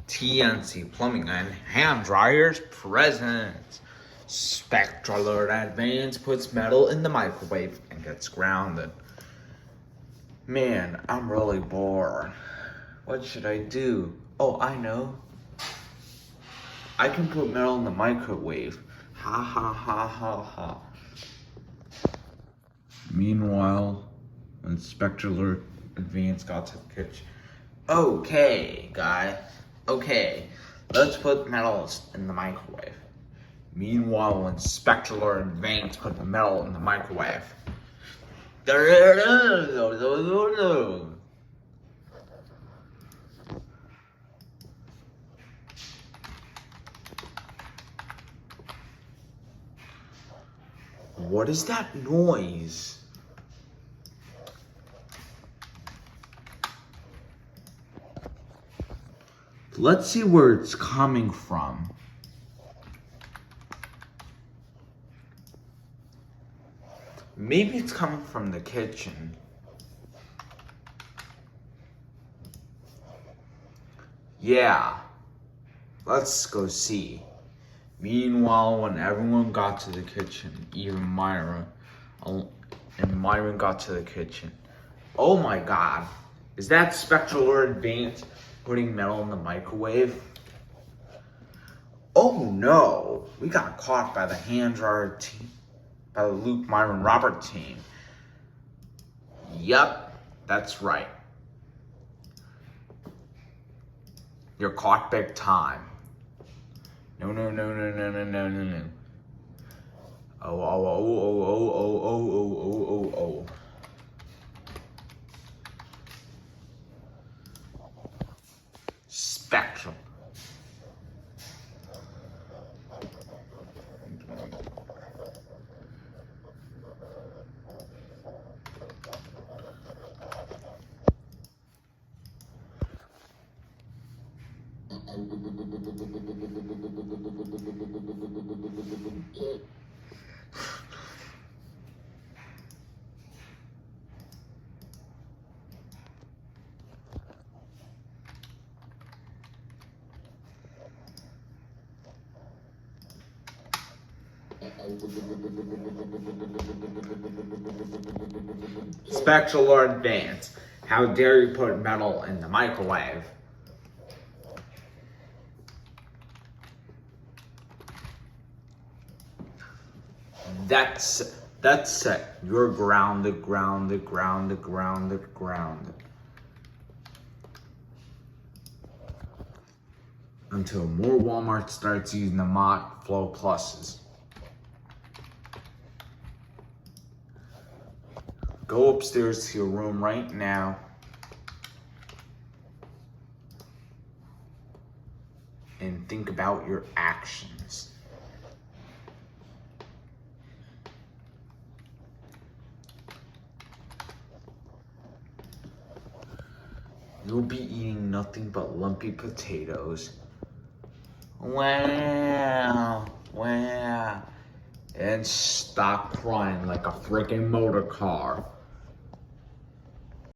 TNC Plumbing and Hand Dryers present. SpectrAlert Advance puts metal in the microwave and gets grounded. Man, I'm really bored. What should I do? Oh, I know. I can put metal in the microwave. Ha ha ha ha ha. Meanwhile, when SpectrAlert Advance got to the kitchen. Okay, guy. Okay, let's put metals in the microwave. Meanwhile, when SpectrAlert Advance put the metal in the microwave. What is that noise? Let's see where it's coming from. Maybe it's coming from the kitchen. Yeah, let's go see. Meanwhile, when everyone got to the kitchen, even Myron got to the kitchen. Oh my God, is that SpectrAlert Advance putting metal in the microwave? Oh no, we got caught by the hand dryer team, by the Luke, Myron, Robert team. Yep, that's right. You're caught big time. No. Oh. Spectrum. SpectrAlert Advance. How dare you put metal in the microwave? That's it. You're grounded. Until more Walmart starts using the Mod Flow Pluses. Go upstairs to your room right now. And think about your actions. You'll be eating nothing but lumpy potatoes. Wow. And stop crying like a freaking motor car.